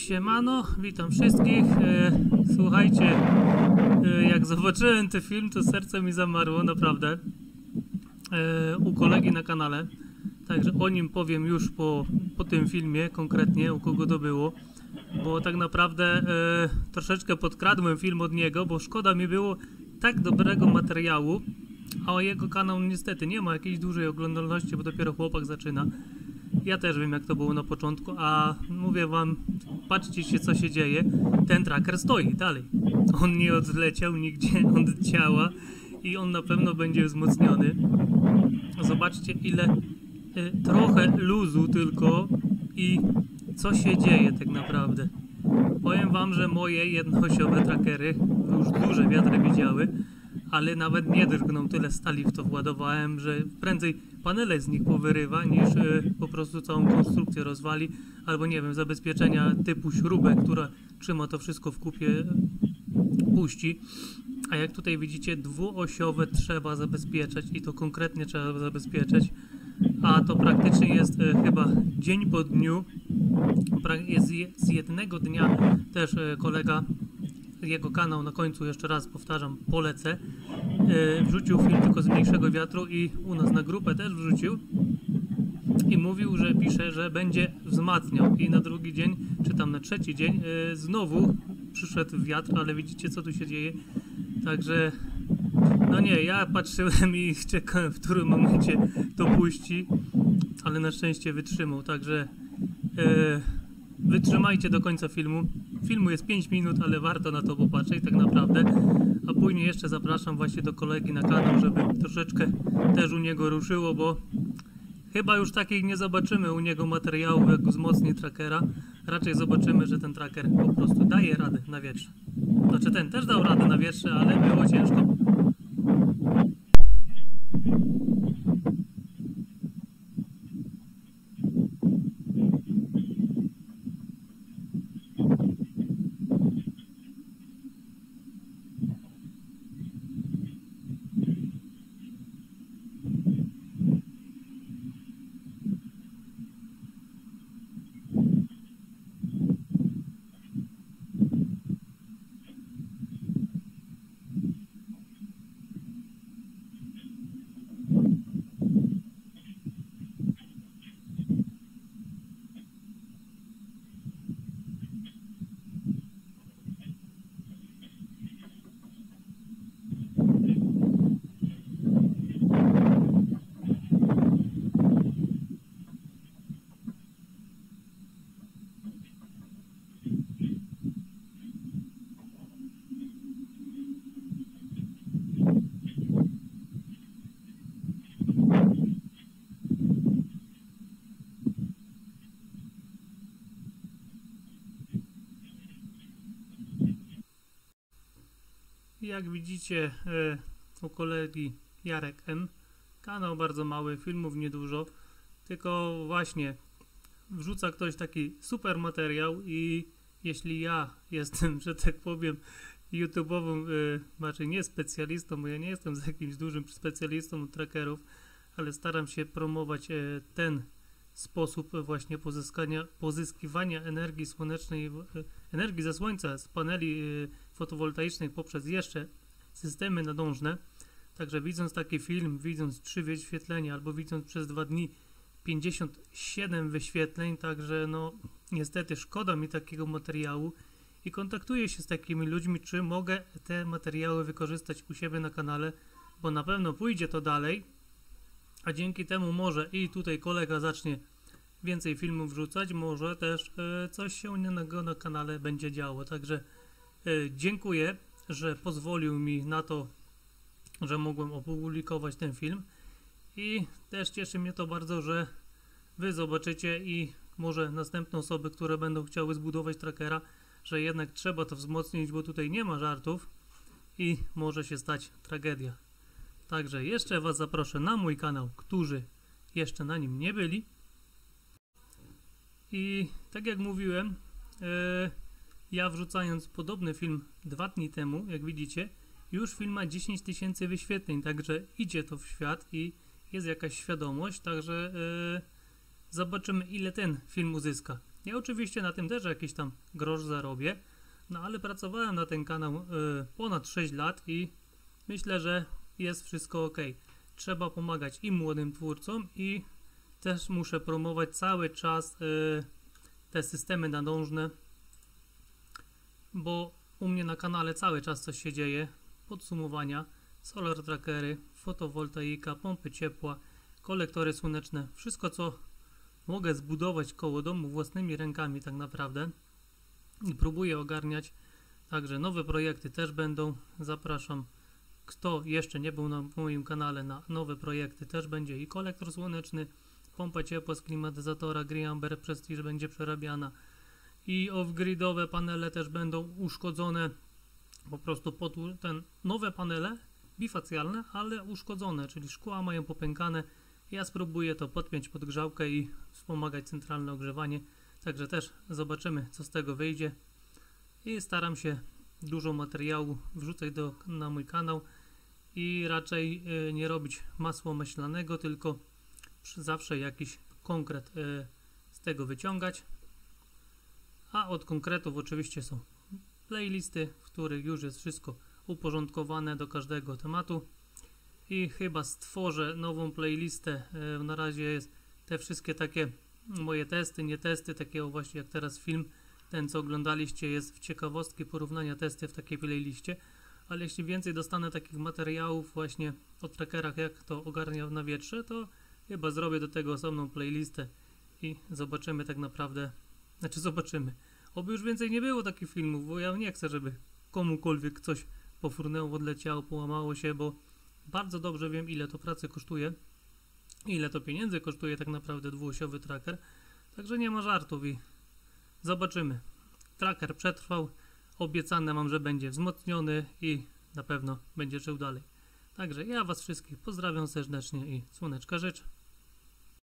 Siemano, witam wszystkich. Słuchajcie, jak zobaczyłem ten film, to serce mi zamarło, naprawdę. U kolegi na kanale. Także o nim powiem już po tym filmie, konkretnie u kogo to było. Bo tak naprawdę troszeczkę podkradłem film od niego, bo szkoda mi było tak dobrego materiału. A o jego kanał niestety nie ma jakiejś dużej oglądalności, bo dopiero chłopak zaczyna. Ja też wiem, jak to było na początku, a mówię wam, patrzcie się, co się dzieje. Ten tracker stoi dalej. On nie odleciał nigdzie, on działa i on na pewno będzie wzmocniony. Zobaczcie, ile trochę luzu tylko i co się dzieje tak naprawdę. Powiem wam, że moje jednoosiowe trackery już duże wiatry widziały, ale nawet nie drgną, tyle stali w to władowałem, że prędzej panele z nich powyrywa, niż po prostu całą konstrukcję rozwali, albo nie wiem, zabezpieczenia typu śrubę, która trzyma to wszystko w kupie, puści. A jak tutaj widzicie, dwuosiowe trzeba zabezpieczać i to konkretnie trzeba zabezpieczać, a to praktycznie jest chyba dzień po dniu, jest z jednego dnia też kolega, jego kanał na końcu, jeszcze raz powtarzam, polecę, wrzucił film tylko z mniejszego wiatru i u nas na grupę też wrzucił i mówił, że pisze, że będzie wzmacniał i na drugi dzień, czy tam na trzeci dzień znowu przyszedł wiatr, ale widzicie, co tu się dzieje. Także no nie, ja patrzyłem i czekałem, w którym momencie to puści, ale na szczęście wytrzymał, także wytrzymajcie do końca filmu. Filmu jest 5 minut, ale warto na to popatrzeć tak naprawdę. A później jeszcze zapraszam właśnie do kolegi na kanał, żeby troszeczkę też u niego ruszyło, bo chyba już takich nie zobaczymy u niego materiałów, jak wzmocni trackera. Raczej zobaczymy, że ten tracker po prostu daje radę na wietrze. Znaczy ten też dał radę na wietrze, ale było ciężko. Jak widzicie, u kolegi Jarek M. Kanał bardzo mały, filmów niedużo, tylko właśnie wrzuca ktoś taki super materiał i jeśli ja jestem, że tak powiem, YouTube'owym, znaczy nie specjalistą, bo ja nie jestem z jakimś dużym specjalistą od trackerów, ale staram się promować ten sposób właśnie pozyskiwania energii słonecznej, energii ze słońca, z paneli fotowoltaicznych poprzez jeszcze systemy nadążne. Także widząc taki film, widząc 3 wyświetlenia albo widząc przez 2 dni 57 wyświetleń, także no niestety szkoda mi takiego materiału i kontaktuję się z takimi ludźmi, czy mogę te materiały wykorzystać u siebie na kanale, bo na pewno pójdzie to dalej, a dzięki temu może i tutaj kolega zacznie więcej filmów wrzucać, może też coś się innego na kanale będzie działo. Także dziękuję, że pozwolił mi na to, że mogłem opublikować ten film i też cieszy mnie to bardzo, że wy zobaczycie i może następne osoby, które będą chciały zbudować trackera, że jednak trzeba to wzmocnić, bo tutaj nie ma żartów i może się stać tragedia. Także jeszcze was zaproszę na mój kanał, którzy jeszcze na nim nie byli. I tak jak mówiłem, ja wrzucając podobny film 2 dni temu, jak widzicie, już film ma 10 000 wyświetleń, także idzie to w świat i jest jakaś świadomość, także zobaczymy, ile ten film uzyska. Ja oczywiście na tym też jakiś tam grosz zarobię, no ale pracowałem na ten kanał ponad 6 lat i myślę, że jest wszystko ok. Trzeba pomagać i młodym twórcom, i też muszę promować cały czas te systemy nadążne, bo u mnie na kanale cały czas coś się dzieje. Podsumowania, solar trackery, fotowoltaika, pompy ciepła, kolektory słoneczne, wszystko co mogę zbudować koło domu własnymi rękami tak naprawdę i próbuję ogarniać. Także nowe projekty też będą. Zapraszam, kto jeszcze nie był na moim kanale, na nowe projekty też będzie i kolektor słoneczny, pompa ciepła z klimatyzatora Greenamber Prestige będzie przerabiana i off-gridowe panele też będą uszkodzone, po prostu ten nowe panele bifacjalne, ale uszkodzone, czyli szkła mają popękane. Ja spróbuję to podpiąć pod grzałkę i wspomagać centralne ogrzewanie, także też zobaczymy co z tego wyjdzie i staram się dużo materiału wrzucać na mój kanał i raczej nie robić masła maślanego, tylko zawsze jakiś konkret z tego wyciągać. A od konkretów oczywiście są playlisty, w których już jest wszystko uporządkowane do każdego tematu i chyba stworzę nową playlistę. Na razie jest te wszystkie takie moje testy, nie testy, takiego właśnie jak teraz film, ten co oglądaliście jest w ciekawostki porównania testy w takiej playliście, ale jeśli więcej dostanę takich materiałów właśnie o trackerach, jak to ogarnia na wietrze, to chyba zrobię do tego osobną playlistę i zobaczymy tak naprawdę, zobaczymy. Oby już więcej nie było takich filmów, bo ja nie chcę, żeby komukolwiek coś pofrunęło, odleciało, połamało się, bo bardzo dobrze wiem, ile to pracy kosztuje, ile to pieniędzy kosztuje tak naprawdę dwuosiowy tracker, także nie ma żartów i zobaczymy. Tracker przetrwał, obiecane mam, że będzie wzmocniony i na pewno będzie żył dalej. Także ja Was wszystkich pozdrawiam serdecznie i słoneczka życzę.